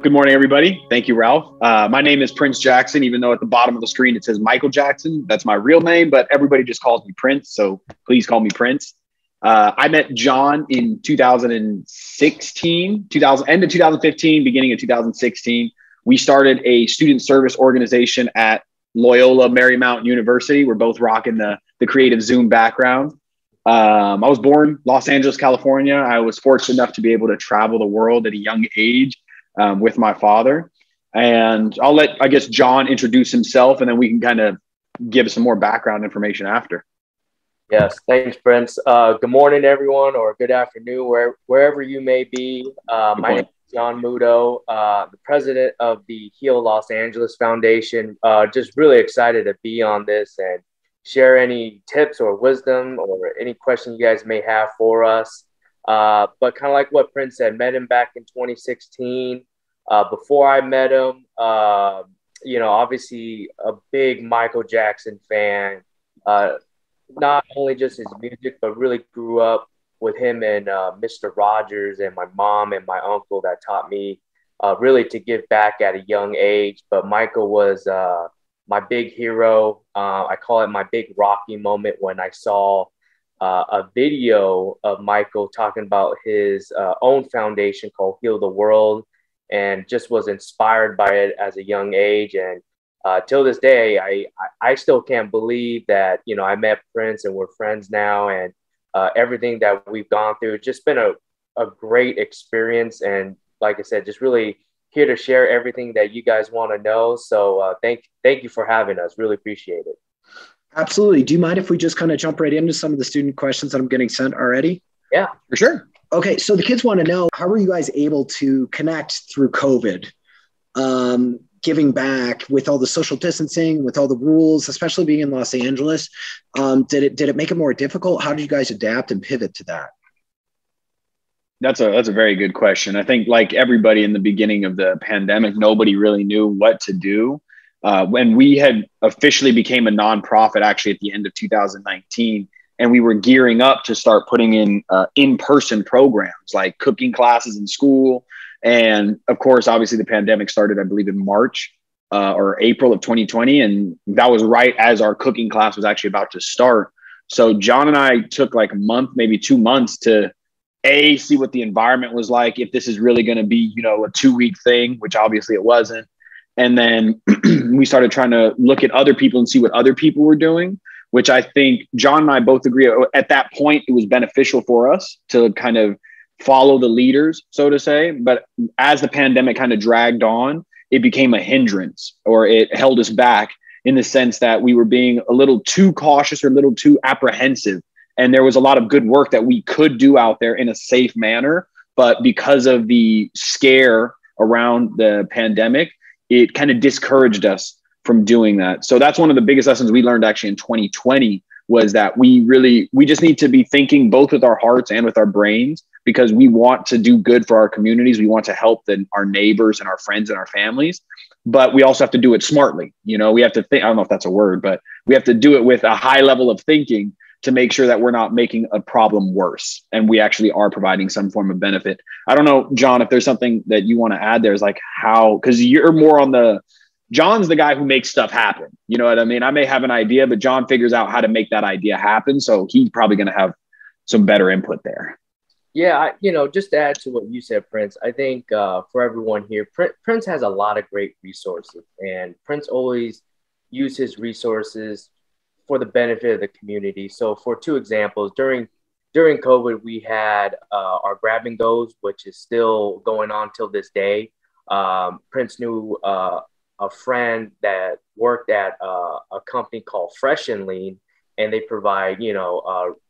Good morning, everybody. Thank you, Ralph. My name is Prince Jackson, even though at the bottom of the screen it says Michael Jackson. That's my real name, but everybody just calls me Prince, so please call me Prince. I met John in 2016, end of 2015, beginning of 2016. We started a student service organization at Loyola Marymount University. We're both rocking the creative Zoom background. I was born Los Angeles, California. I was fortunate enough to be able to travel the world at a young age with my father. And I'll let, I guess, John introduce himself, and then we can kind of give some more background information after. Yes, thanks, Prince. Good morning, everyone, or good afternoon, wherever you may be. My name is John Muto, the president of the Heal Los Angeles Foundation. Just really excited to be on this and share any tips or wisdom or any questions you guys may have for us. But kind of like what Prince said, met him back in 2016. Before I met him, obviously a big Michael Jackson fan. Not only just his music, but really grew up with him and Mr. Rogers and my mom and my uncle that taught me really to give back at a young age. But Michael was my big hero. I call it my big Rocky moment when I saw a video of Michael talking about his own foundation called Heal the World, and just was inspired by it as a young age. And till this day, I still can't believe that, I met Prince and we're friends now, and everything that we've gone through. It's just been a great experience. And like I said, just really here to share everything that you guys want to know. So thank you for having us. Really appreciate it. Absolutely. Do you mind if we just kind of jump right into some of the student questions that I'm getting sent already? Yeah, for sure. Okay. So the kids want to know, how were you guys able to connect through COVID? Giving back with all the social distancing, with all the rules, especially being in Los Angeles. Did it make it more difficult? How did you guys adapt and pivot to that? That's a very good question. I think, like everybody in the beginning of the pandemic, nobody really knew what to do. When we had officially became a nonprofit, actually at the end of 2019, and we were gearing up to start putting in-person programs like cooking classes in school. And of course, obviously the pandemic started, I believe, in March or April of 2020. And that was right as our cooking class was actually about to start. So John and I took like a month, maybe 2 months to see what the environment was like, if this is really going to be, a 2-week thing, which obviously it wasn't. And then we started trying to look at other people and see what other people were doing, which I think John and I both agree at that point, it was beneficial for us to kind of follow the leaders, so to say. But as the pandemic kind of dragged on, it became a hindrance, or it held us back in the sense that we were being a little too cautious or a little too apprehensive. And there was a lot of good work that we could do out there in a safe manner. But because of the scare around the pandemic, it kind of discouraged us from doing that. So that's one of the biggest lessons we learned actually in 2020, was that we just need to be thinking both with our hearts and with our brains, because we want to do good for our communities. We want to help our neighbors and our friends and our families, but we also have to do it smartly. We have to think, I don't know if that's a word, but we have to do it with a high level of thinking to make sure that we're not making a problem worse, and we actually are providing some form of benefit. I don't know, John, if there's something that you want to add there, is like how, because you're more on John's the guy who makes stuff happen. You know what I mean? I may have an idea, but John figures out how to make that idea happen. So he's probably going to have some better input there. Yeah, just to add to what you said, Prince, I think for everyone here, Prince has a lot of great resources, and Prince always uses his resources for the benefit of the community. So for 2 examples, during COVID, we had our grab and goes, which is still going on till this day. Prince knew a friend that worked at a company called Fresh and Lean, and they provide,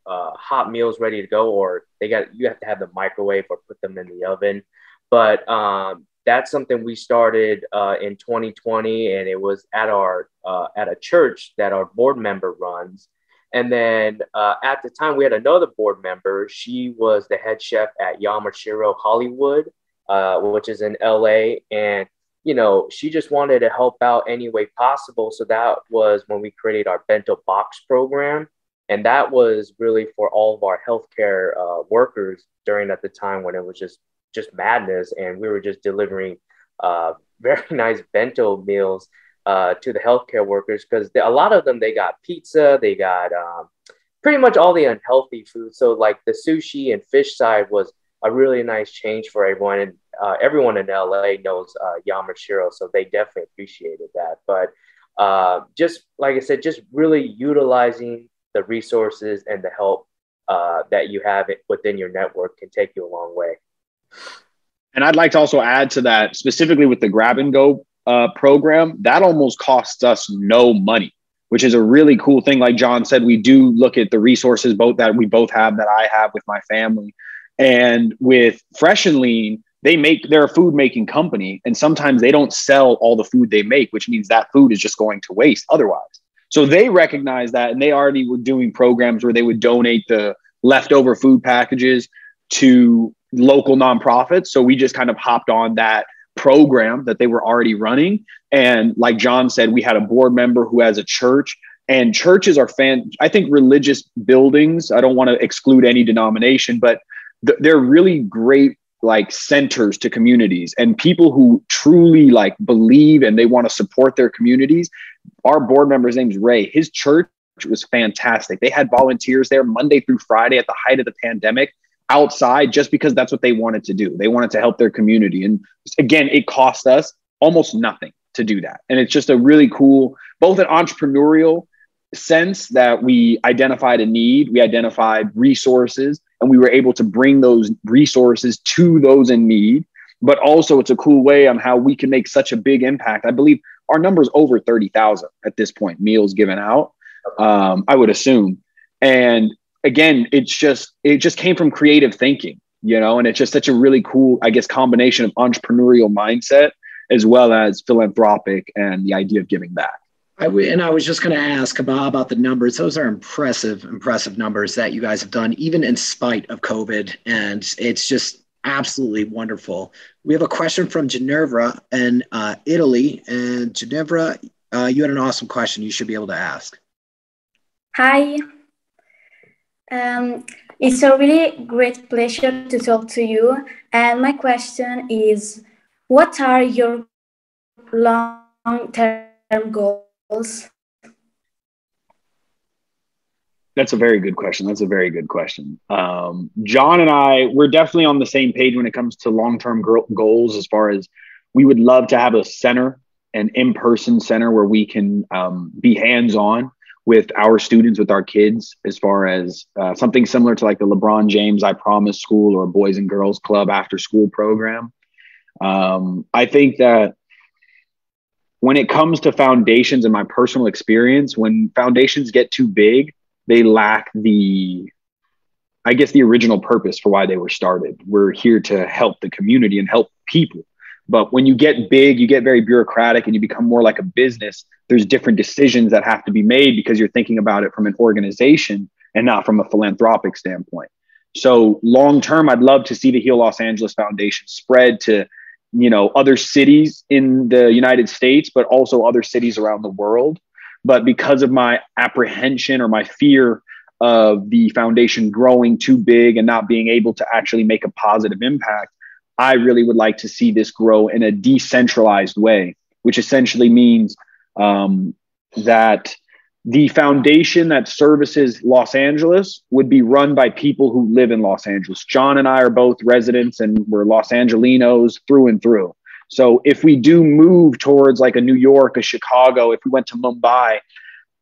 hot meals ready to go, or you have to have the microwave or put them in the oven. But that's something we started in 2020, and it was at a church that our board member runs. And then at the time, we had another board member. She was the head chef at Yamashiro Hollywood, which is in LA. And she just wanted to help out any way possible. So that was when we created our Bento Box Program. And that was really for all of our healthcare workers during at the time when it was just madness. And we were just delivering very nice bento meals to the healthcare workers, because a lot of them, they got pizza, they got pretty much all the unhealthy food. So like the sushi and fish side was a really nice change for everyone. And everyone in LA knows Yamashiro, so they definitely appreciated that. But just like I said, just really utilizing the resources and the help that you have within your network can take you a long way. And I'd like to also add to that, specifically with the grab and go program, that almost costs us no money, which is a really cool thing. Like John said, we do look at the resources both that we both have, that I have with my family. And with Fresh and Lean, they're a food making company, and sometimes they don't sell all the food they make, which means that food is just going to waste otherwise. So they recognize that, and they already were doing programs where they would donate the leftover food packages to local nonprofits. So we just kind of hopped on that program that they were already running. And like John said, we had a board member who has a church, and churches are I think religious buildings, I don't want to exclude any denomination, but they're really great like centers to communities, and people who truly like believe and they want to support their communities. Our board member's name's Ray. His church was fantastic. They had volunteers there Monday through Friday at the height of the pandemic outside, just because that's what they wanted to do. They wanted to help their community. And again, it cost us almost nothing to do that. And it's just a really cool, both an entrepreneurial sense that we identified a need, we identified resources, and we were able to bring those resources to those in need. But also it's a cool way on how we can make such a big impact. I believe our number is over 30,000 at this point, meals given out, I would assume. And again, it just came from creative thinking, and it's just such a really cool, I guess, combination of entrepreneurial mindset as well as philanthropic and the idea of giving back. I was just going to ask about the numbers. Those are impressive numbers that you guys have done, even in spite of COVID. And it's just absolutely wonderful. We have a question from Ginevra in Italy. And Ginevra, you had an awesome question you should be able to ask. Hi. It's a really great pleasure to talk to you. And my question is, what are your long-term goals? That's a very good question. John and I, we're definitely on the same page when it comes to long-term goals, as far as we would love to have a center, an in-person center where we can be hands-on with our students, with our kids, as far as something similar to like the LeBron James I Promise School or Boys and Girls Club after school program. I think that when it comes to foundations, in my personal experience, when foundations get too big, they lack the original purpose for why they were started. We're here to help the community and help people. But when you get big, you get very bureaucratic and you become more like a business. There's different decisions that have to be made because you're thinking about it from an organization and not from a philanthropic standpoint. So long term, I'd love to see the Heal Los Angeles Foundation spread to other cities in the United States, but also other cities around the world. But because of my apprehension or my fear of the foundation growing too big and not being able to actually make a positive impact, I really would like to see this grow in a decentralized way, which essentially means that the foundation that services Los Angeles would be run by people who live in Los Angeles. John and I are both residents and we're Los Angelinos through and through. So if we do move towards like a New York, a Chicago, if we went to Mumbai,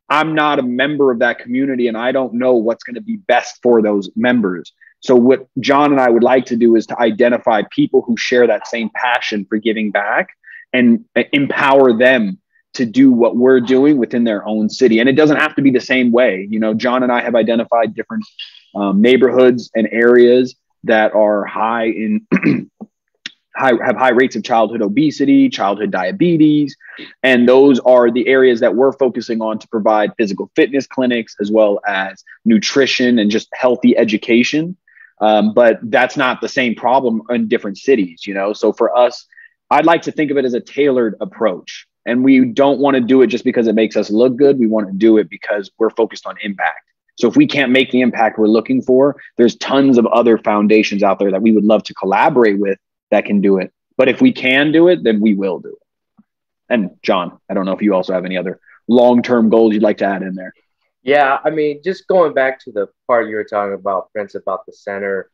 I'm not a member of that community and I don't know what's going to be best for those members. So what John and I would like to do is to identify people who share that same passion for giving back and empower them to do what we're doing within their own city. And it doesn't have to be the same way. John and I have identified different neighborhoods and areas that are high in have high rates of childhood obesity, childhood diabetes. And those are the areas that we're focusing on to provide physical fitness clinics, as well as nutrition and just healthy education. But that's not the same problem in different cities, So for us, I'd like to think of it as a tailored approach. And we don't want to do it just because it makes us look good. We want to do it because we're focused on impact. So if we can't make the impact we're looking for, there's tons of other foundations out there that we would love to collaborate with that can do it. But if we can do it, then we will do it. And John, I don't know if you also have any other long-term goals you'd like to add in there. Yeah, I mean, just going back to the part you were talking about, Prince, about the center,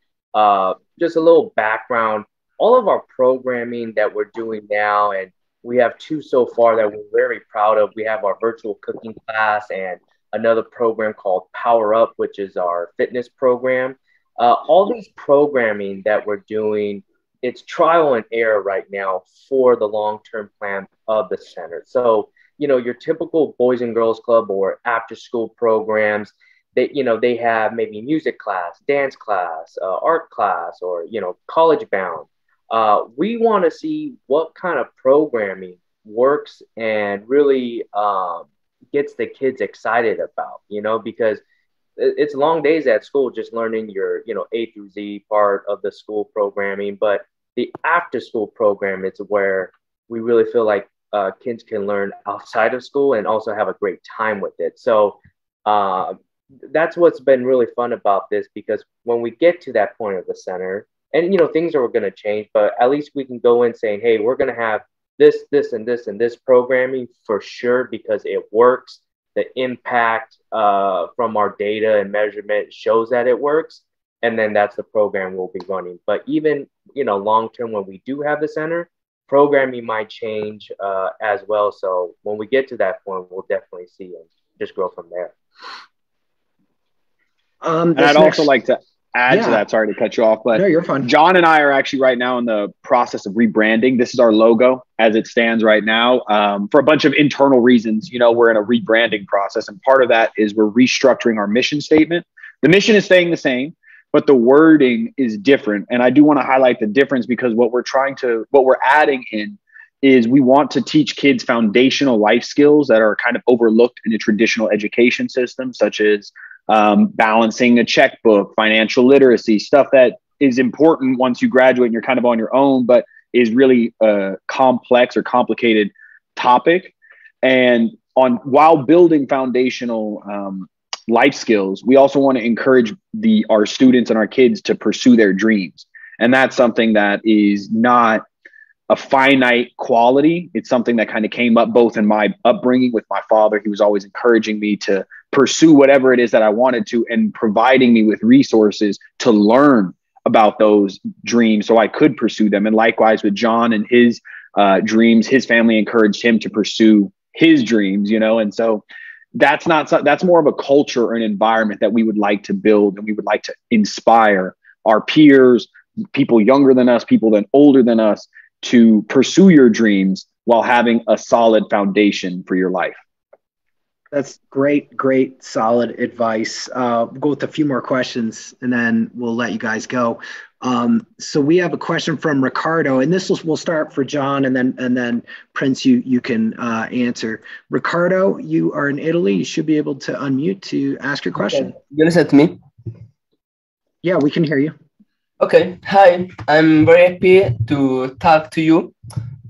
just a little background. All of our programming that we're doing now, and we have two so far that we're very proud of. We have our virtual cooking class and another program called Power Up, which is our fitness program. All these programming that we're doing, it's trial and error right now for the long-term plan of the center. So, your typical Boys and Girls Club or after school programs, they have maybe music class, dance class, art class, or, college bound. We want to see what kind of programming works and really gets the kids excited about, because it's long days at school just learning your, A through Z part of the school programming. But the after school program is where we really feel like kids can learn outside of school and also have a great time with it. So that's what's been really fun about this, because when we get to that point of the center, and things are going to change, but at least we can go in saying, hey, we're going to have this, and this programming for sure, because it works. The impact from our data and measurement shows that it works. And then that's the program we'll be running. But even, long term, when we do have the center, programming might change as well. So when we get to that point, we'll definitely see and just grow from there. And I'd also like to add to that. Sorry to cut you off, but no, you're fine. John and I are actually right now in the process of rebranding. This is our logo as it stands right now. For a bunch of internal reasons, we're in a rebranding process. And part of that is we're restructuring our mission statement. The mission is staying the same, but the wording is different. And I do want to highlight the difference, because what we're adding in is we want to teach kids foundational life skills that are kind of overlooked in a traditional education system, such as balancing a checkbook, financial literacy, stuff that is important once you graduate and you're kind of on your own, but is really a complex or complicated topic. And while building foundational life skills, we also want to encourage our students and our kids to pursue their dreams. And that's something that is not a finite quality. It's something that kind of came up both in my upbringing with my father. He was always encouraging me to pursue whatever it is that I wanted to, and providing me with resources to learn about those dreams so I could pursue them. And likewise with John and his dreams, his family encouraged him to pursue his dreams, and so that's more of a culture or an environment that we would like to build, and we would like to inspire our peers, people younger than us, people older than us, to pursue your dreams while having a solid foundation for your life. That's great, solid advice. We'll go with a few more questions and then we'll let you guys go. So we have a question from Ricardo, and we'll start for John, and then Prince, you can answer. Ricardo, you are in Italy. You should be able to unmute to ask your question. Okay. You listen to me? Yeah, we can hear you. Okay. Hi, I'm very happy to talk to you.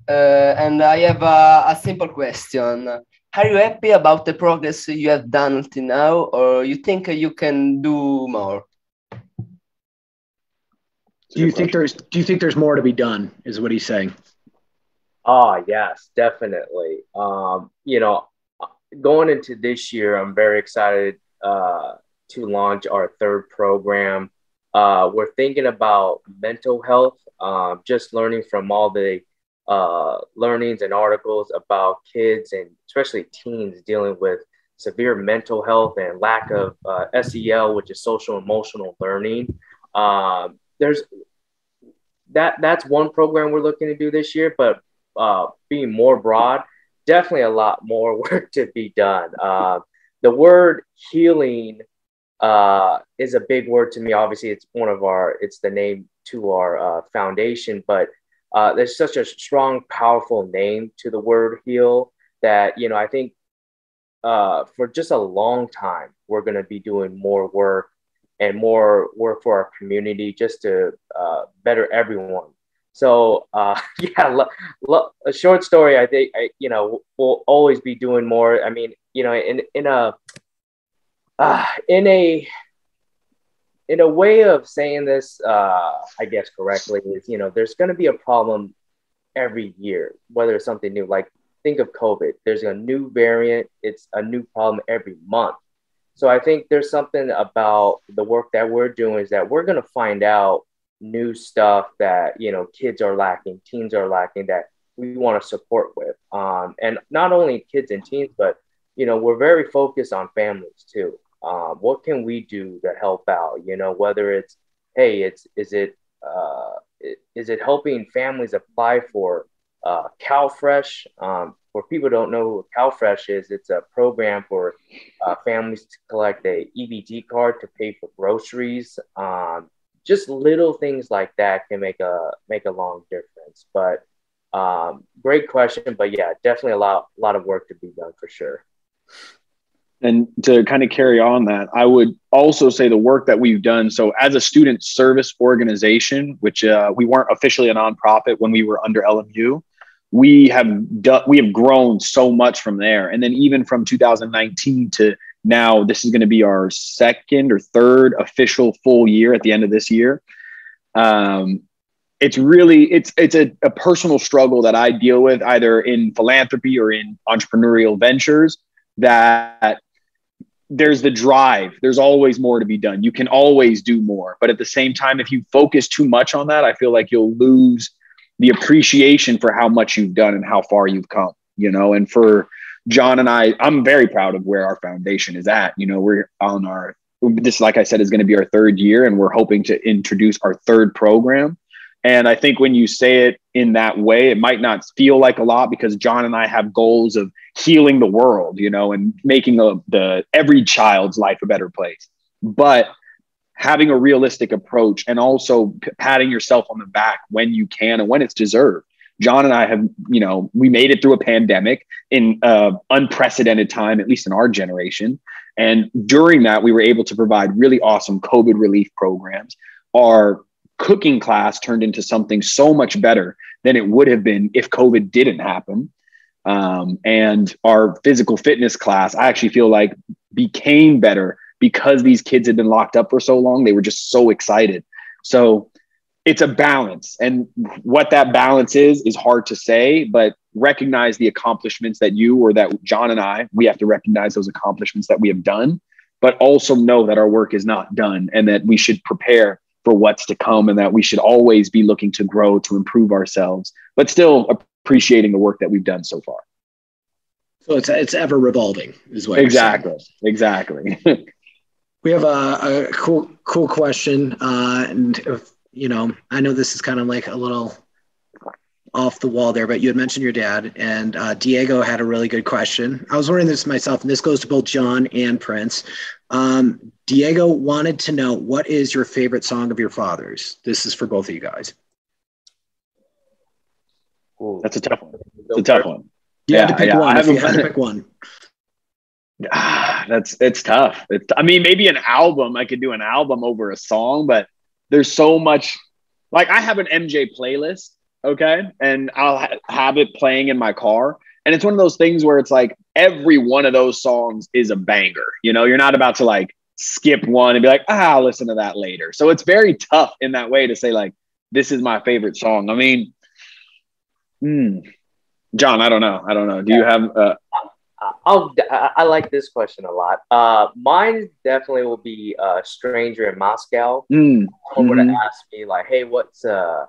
And I have a simple question. Are you happy about the progress you have done until now, or you think you can do more? Do you think there's more to be done, is what he's saying? Oh, yes, definitely. Going into this year, I'm very excited to launch our third program. We're thinking about mental health, just learning from all the learnings and articles about kids and especially teens dealing with severe mental health and lack of SEL, which is social emotional learning. That's one program we're looking to do this year, but being more broad, definitely a lot more work to be done. The word healing is a big word to me. Obviously, it's the name to our foundation, but there's such a strong, powerful name to the word heal that, I think for just a long time, we're going to be doing more work for our community just to better everyone. So a short story, I think, we'll always be doing more. I mean, in a way of saying this, I guess correctly, is, there's going to be a problem every year, whether it's something new. Like, think of COVID. There's a new variant. It's a new problem every month. So I think there's something about the work that we're doing is that we're going to find out new stuff that, you know, kids are lacking, teens are lacking, that we want to support with. And not only kids and teens, but, you know, we're very focused on families too. What can we do to help out? You know, whether it's, hey, is it helping families apply for CalFresh? For people who don't know what CalFresh is, it's a program for families to collect a EBT card to pay for groceries. Just little things like that can make a long difference. But great question. But yeah, definitely a lot of work to be done for sure. And to kind of carry on that, I would also say the work that we've done. So as a student service organization, which we weren't officially a nonprofit when we were under LMU, we have grown so much from there. And then even from 2019 to now, this is going to be our second or third official full year at the end of this year. It's a personal struggle that I deal with either in philanthropy or in entrepreneurial ventures, that there's the drive. There's always more to be done. You can always do more. But at the same time, if you focus too much on that, I feel like you'll lose the appreciation for how much you've done and how far you've come, you know. And for John and I'm very proud of where our foundation is at. You know, we're on this, like I said, is going to be our third year, and we're hoping to introduce our third program. And I think when you say it in that way, it might not feel like a lot, because John and I have goals of healing the world, you know, and making every child's life a better place. But having a realistic approach, and also patting yourself on the back when you can and when it's deserved. John and I have, you know, we made it through a pandemic in unprecedented time, at least in our generation. And during that, we were able to provide really awesome COVID relief programs. Our cooking class turned into something so much better than it would have been if COVID didn't happen. And our physical fitness class, I actually feel like, became better because these kids had been locked up for so long. They were just so excited. So it's a balance. And what that balance is hard to say, but recognize the accomplishments that John and we have to recognize those accomplishments that we have done, but also know that our work is not done, and that we should prepare for what's to come, and that we should always be looking to grow, to improve ourselves, but still appreciating the work that we've done so far. So it's ever revolving is what exactly. You're saying. Exactly. We have a cool question. And you know, I know this is kind of like a little off the wall there, but you had mentioned your dad, and Diego had a really good question. I was wondering this myself, and this goes to both John and Prince. Diego wanted to know, what is your favorite song of your father's? This is for both of you guys. Ooh. That's a tough one. It's a tough one. You had to pick one. If you had to pick one. It's tough. I mean, maybe an album. I could do an album over a song, but there's so much. Like, I have an MJ playlist, okay, and I'll have it playing in my car, and it's one of those things where it's like every one of those songs is a banger. You know, you're not about to like skip one and be like, I'll listen to that later. So it's very tough in that way to say like, this is my favorite song. I mean, John, I don't know. Do you have? I like this question a lot. Mine definitely will be "Stranger in Moscow." Someone would have asked me like, "Hey, what's a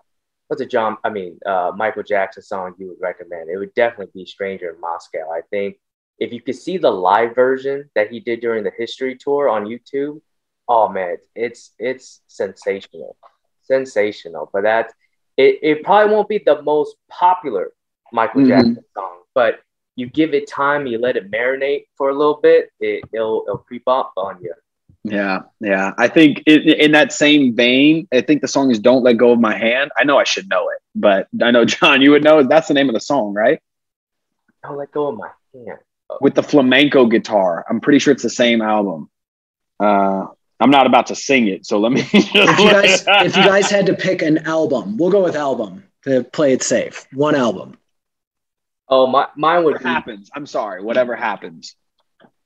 Michael Jackson song you would recommend?" It would definitely be "Stranger in Moscow." I think if you could see the live version that he did during the history tour on YouTube, oh man, it's sensational. But it probably won't be the most popular Michael Jackson song, but you give it time, you let it marinate for a little bit, it'll creep up on you. Yeah. I think in that same vein, I think the song is "Don't Let Go of My Hand." I know I should know it, but I know, John, you would know. That's the name of the song, right? Don't Let Go of My Hand. With the flamenco guitar. I'm pretty sure it's the same album. I'm not about to sing it, so let me. If you guys had to pick an album, we'll go with album to play it safe. One album. Oh, mine would be happens. I'm sorry. Whatever happens.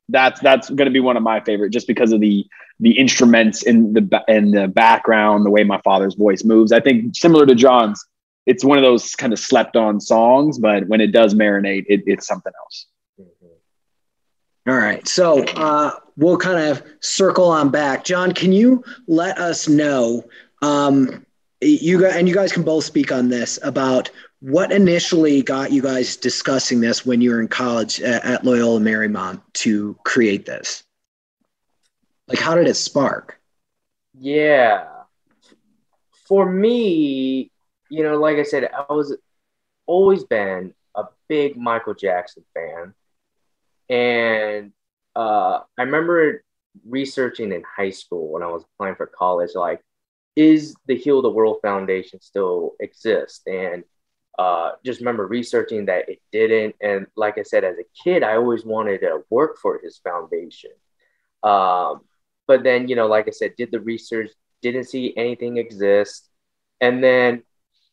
That's going to be one of my favorite, just because of the instruments in the background, the way my father's voice moves. I think similar to John's, it's one of those kind of slept on songs, but when it does marinate, it's something else. All right. So we'll kind of circle on back. John, can you let us know, you guys can both speak on this, about what initially got you guys discussing this when you were in college at Loyola Marymount to create this? Like, how did it spark? Yeah. For me, you know, like I said, I was always been a big Michael Jackson fan. And I remember researching in high school when I was applying for college, like, is the Heal the World Foundation still exist? And just remember researching that it didn't. And like I said, as a kid, I always wanted to work for his foundation. But then, you know, like I said, did the research, didn't see anything exist. And then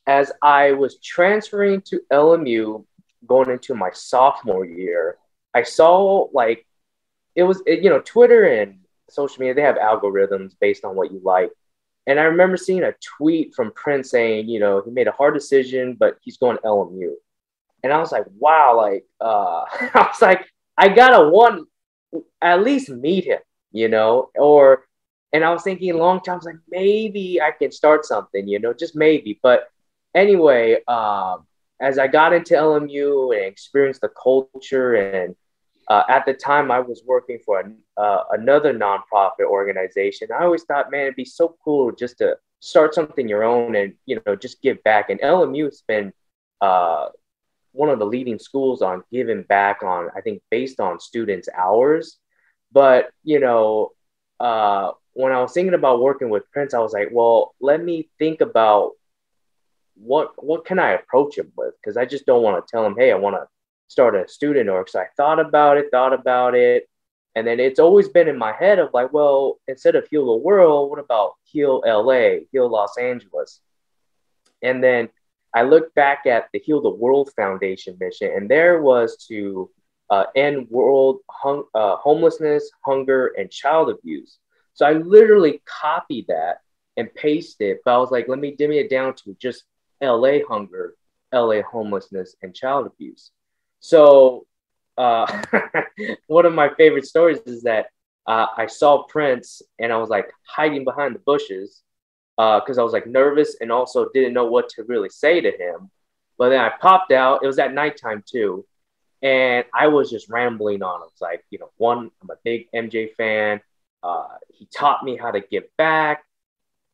as I was transferring to LMU, going into my sophomore year, I saw like you know, Twitter and social media, they have algorithms based on what you like. And I remember seeing a tweet from Prince saying, you know, he made a hard decision, but he's going to LMU. And I was like, wow, like, I was like, I gotta at least meet him, you know, and I was thinking long time, I was like, maybe I can start something, you know, just maybe. But anyway, as I got into LMU and experienced the culture, and at the time I was working for another nonprofit organization, I always thought, man, it'd be so cool just to start something your own and, you know, just give back. And LMU has been one of the leading schools on giving back on, I think, based on students' hours. But, you know, when I was thinking about working with Prince, I was like, well, let me think about what can I approach him with? Because I just don't want to tell him, hey, I want to start a student org. So I thought about it. And then it's always been in my head of like, well, instead of Heal the World, what about Heal LA, Heal Los Angeles? And then I looked back at the Heal the World Foundation mission, and there was to end world homelessness, hunger, and child abuse. So I literally copied that and pasted it, but I was like, let me dim it down to just LA hunger, LA homelessness, and child abuse. So one of my favorite stories is that I saw Prince and I was like hiding behind the bushes because I was like nervous and also didn't know what to really say to him. But then I popped out. It was at nighttime too. And I was just rambling on. I was like, you know, one, I'm a big MJ fan. He taught me how to give back,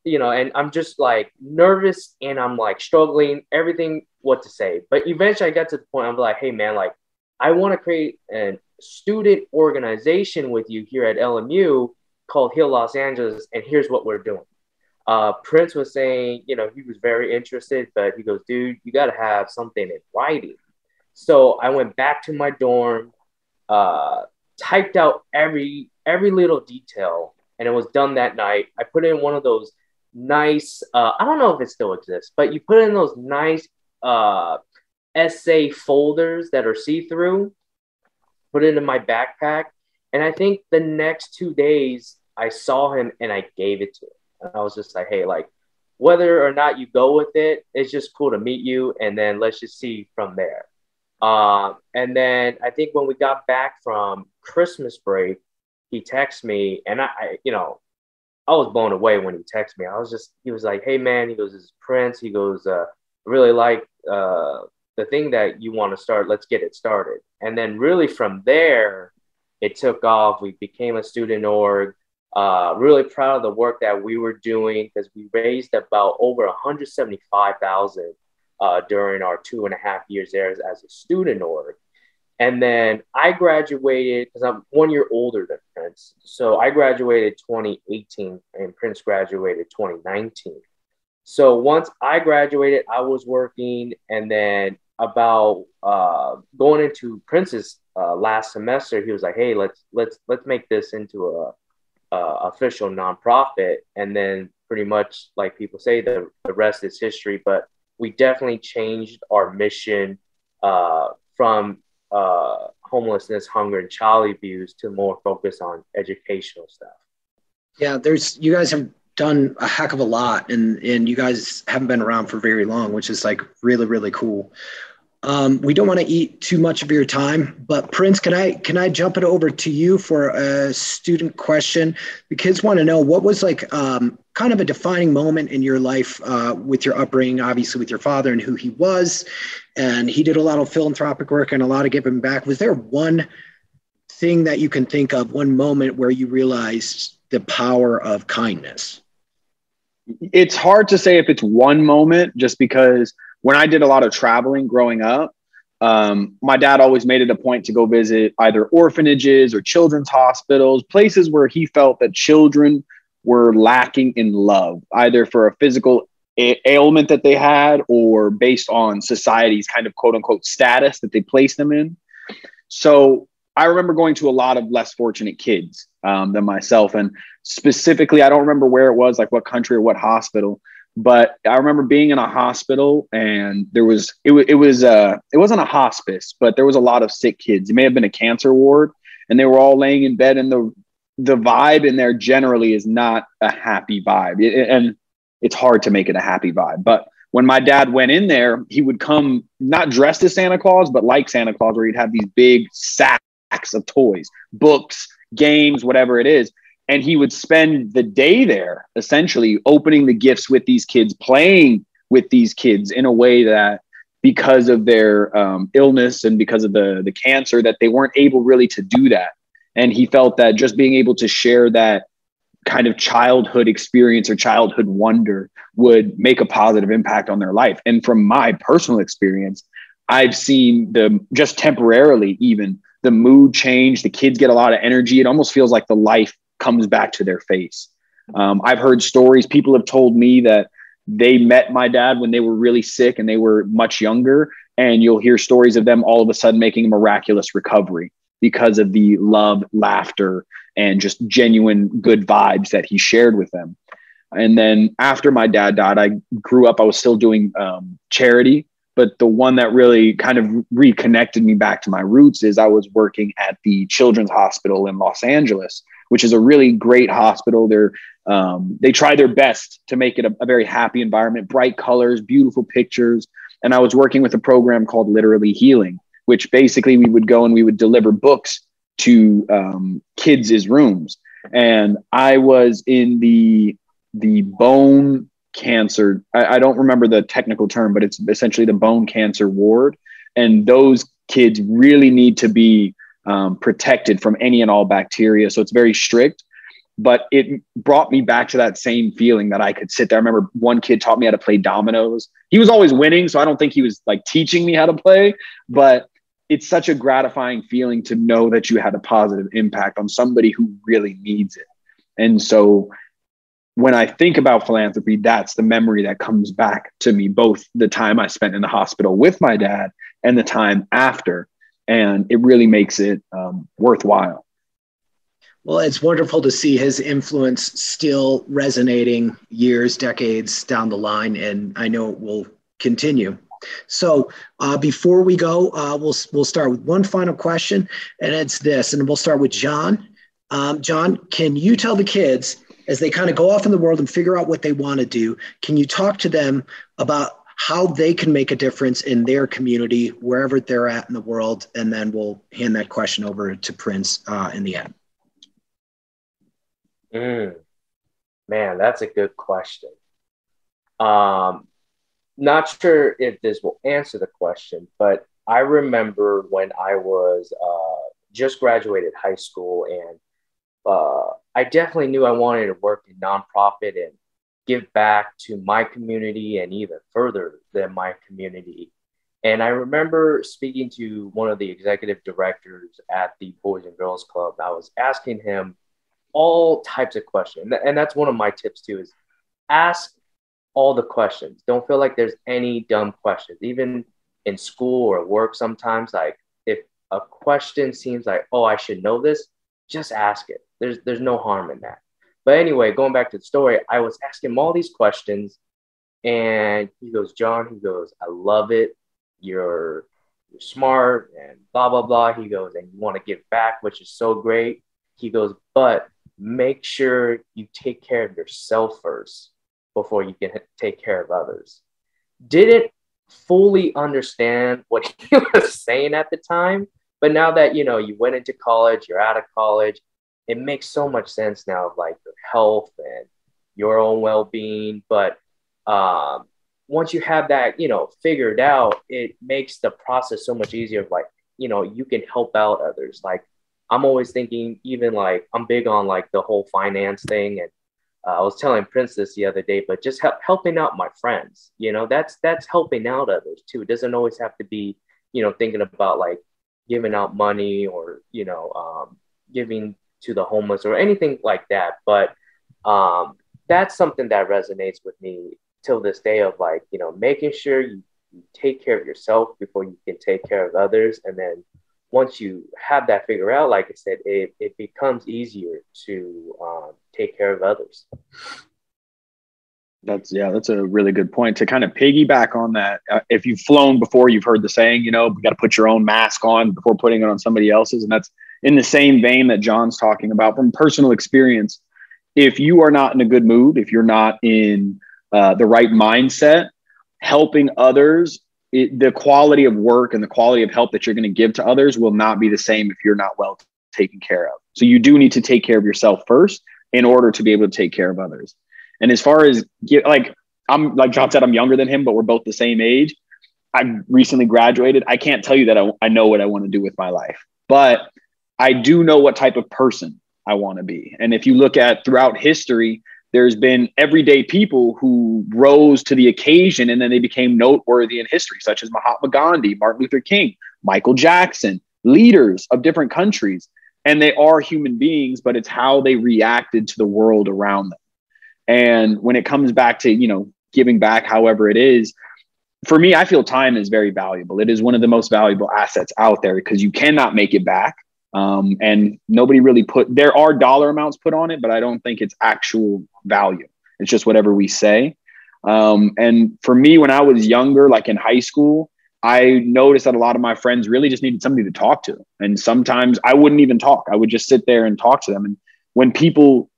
you know, and I'm just like nervous and I'm like struggling, everything what to say. But eventually I got to the point, I'm like, hey man, like I want to create a student organization with you here at LMU called Heal Los Angeles. And here's what we're doing. Prince was saying, you know, he was very interested, but he goes, dude, you got to have something in writing. So I went back to my dorm, typed out every little detail, and it was done that night. I put it in one of those nice, I don't know if it still exists, but you put it in those nice essay folders that are see-through, put it in my backpack. And I think the next 2 days I saw him and I gave it to him. And I was just like, hey, like, whether or not you go with it, it's just cool to meet you. And then let's just see from there. And then I think when we got back from Christmas break, he texted me and I you know, I was blown away when he texted me. He was like, hey man, he goes, this is Prince. He goes, really like the thing that you want to start, let's get it started. And then really from there, it took off. We became a student org. Really proud of the work that we were doing because we raised about over 175,000 during our 2.5 years there as a student org. And then I graduated because I'm 1 year older than Prince. So I graduated 2018 and Prince graduated 2019. So once I graduated, I was working, and then about going into Prince's last semester, he was like, "Hey, let's make this into a official nonprofit." And then pretty much, like people say, the rest is history. But we definitely changed our mission from homelessness, hunger, and child abuse to more focus on educational stuff. Yeah, you guys have done a heck of a lot, and you guys haven't been around for very long, which is like really, really cool. We don't want to eat too much of your time, but Prince, can I jump it over to you for a student question? The kids want to know what was like kind of a defining moment in your life with your upbringing, obviously with your father and who he was, and he did a lot of philanthropic work and a lot of giving back. Was there one thing that you can think of, one moment where you realized the power of kindness? It's hard to say if it's one moment, just because when I did a lot of traveling growing up, my dad always made it a point to go visit either orphanages or children's hospitals, places where he felt that children were lacking in love, either for a physical ailment that they had or based on society's kind of quote unquote status that they placed them in. So I remember going to a lot of less fortunate kids than myself. And specifically, I don't remember where it was, like what country or what hospital, but I remember being in a hospital and it wasn't a hospice, but there was a lot of sick kids. It may have been a cancer ward, and they were all laying in bed, and the vibe in there generally is not a happy vibe. And it's hard to make it a happy vibe. But when my dad went in there, he would come not dressed as Santa Claus, but like Santa Claus, where he'd have these big sacks of toys, books, games, whatever it is. And he would spend the day there, essentially opening the gifts with these kids, playing with these kids in a way that, because of their illness and because of the cancer, that they weren't able really to do that. And he felt that just being able to share that kind of childhood experience or childhood wonder would make a positive impact on their life. And from my personal experience, I've seen just temporarily, even the mood change, the kids get a lot of energy. It almost feels like the life comes back to their face. I've heard stories. People have told me that they met my dad when they were really sick and they were much younger. And you'll hear stories of them all of a sudden making a miraculous recovery because of the love, laughter, and just genuine good vibes that he shared with them. And then after my dad died, I grew up, I was still doing charity. But the one that really kind of reconnected me back to my roots is I was working at the Children's Hospital in Los Angeles, which is a really great hospital. They try their best to make it a very happy environment, bright colors, beautiful pictures. And I was working with a program called Literally Healing, which basically we would go and we would deliver books to kids' rooms. And I was in the bone cancer. I don't remember the technical term, but it's essentially the bone cancer ward. And those kids really need to be protected from any and all bacteria. So it's very strict, but it brought me back to that same feeling that I could sit there. I remember one kid taught me how to play dominoes. He was always winning, so I don't think he was like teaching me how to play, but it's such a gratifying feeling to know that you had a positive impact on somebody who really needs it. And so when I think about philanthropy, that's the memory that comes back to me, both the time I spent in the hospital with my dad and the time after. And it really makes it worthwhile. Well, it's wonderful to see his influence still resonating years, decades down the line, and I know it will continue. So before we go, we'll start with one final question, and it's this, and we'll start with John. John, can you tell the kids, as they kind of go off in the world and figure out what they want to do, can you talk to them about how they can make a difference in their community, wherever they're at in the world? And then we'll hand that question over to Prince in the end. Man, that's a good question. Not sure if this will answer the question, but I remember when I was just graduated high school, and I definitely knew I wanted to work in nonprofit and give back to my community and even further than my community. And I remember speaking to one of the executive directors at the Boys and Girls Club. I was asking him all types of questions. And that's one of my tips too, is ask all the questions. Don't feel like there's any dumb questions. Even in school or work sometimes, like if a question seems like, oh, I should know this, just ask it. There's no harm in that. But anyway, going back to the story, I was asking him all these questions, and he goes, John, he goes, I love it. You're smart and blah, blah, blah. He goes, and you want to give back, which is so great. He goes, but make sure you take care of yourself first before you can take care of others. Didn't fully understand what he was saying at the time, but now that, you know, you went into college, you're out of college, it makes so much sense now of like your health and your own well-being. But once you have that, you know, figured out, it makes the process so much easier. Like, you know, you can help out others. Like, I'm always thinking, even like, I'm big on like the whole finance thing. And I was telling Prince this the other day, but just helping out my friends, you know, that's helping out others too. It doesn't always have to be, you know, thinking about like giving out money or, you know, giving to the homeless or anything like that. But that's something that resonates with me till this day of like, you know, making sure you take care of yourself before you can take care of others. And then once you have that figured out, like I said, it becomes easier to take care of others. That's a really good point. To kind of piggyback on that. If you've flown before, you've heard the saying, you know, you got to put your own mask on before putting it on somebody else's. And that's in the same vein that John's talking about from personal experience. If you are not in a good mood, if you're not in the right mindset, helping others, the quality of work and the quality of help that you're going to give to others will not be the same if you're not well taken care of. So you do need to take care of yourself first in order to be able to take care of others. And as far as like John said, I'm younger than him, but we're both the same age. I recently graduated. I can't tell you that I know what I want to do with my life, but I do know what type of person I want to be. And if you look at throughout history, there's been everyday people who rose to the occasion and then they became noteworthy in history, such as Mahatma Gandhi, Martin Luther King, Michael Jackson, leaders of different countries. And they are human beings, but it's how they reacted to the world around them. And when it comes back to, you know, giving back, however it is, for me, I feel time is very valuable. It is one of the most valuable assets out there because you cannot make it back. And nobody really there are dollar amounts put on it, but I don't think it's actual value. It's just whatever we say. And for me, when I was younger, like in high school, I noticed that a lot of my friends really just needed somebody to talk to. And sometimes I wouldn't even talk. I would just sit there and talk to them. And when people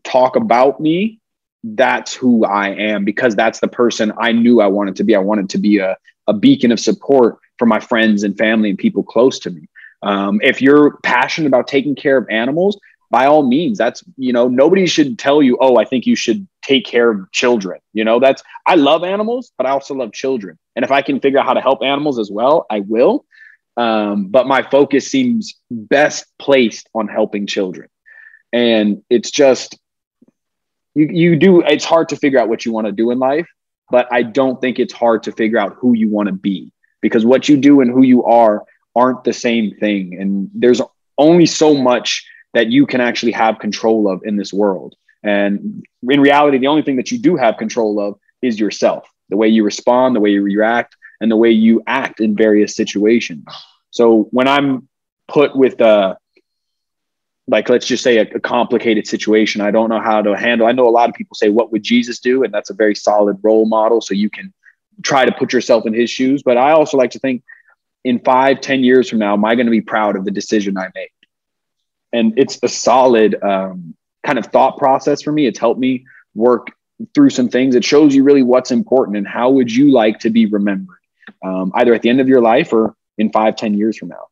talk about me, that's who I am, because that's the person I knew I wanted to be. I wanted to be a beacon of support for my friends and family and people close to me. If you're passionate about taking care of animals, by all means, that's, you know, nobody should tell you, oh, I think you should take care of children. You know, I love animals, but I also love children. And if I can figure out how to help animals as well, I will. But my focus seems best placed on helping children. And it's just, it's hard to figure out what you want to do in life, but I don't think it's hard to figure out who you want to be, because what you do and who you are aren't the same thing. And there's only so much that you can actually have control of in this world. And in reality, the only thing that you do have control of is yourself, the way you respond, the way you react, and the way you act in various situations. So when I'm put with like, let's just say a complicated situation I don't know how to handle. I know a lot of people say, what would Jesus do? And that's a very solid role model. So you can try to put yourself in his shoes. But I also like to think, in 5-10 years from now, am I going to be proud of the decision I made? And it's a solid kind of thought process for me. It's helped me work through some things. It shows you really what's important and how would you like to be remembered, either at the end of your life or in 5-10 years from now.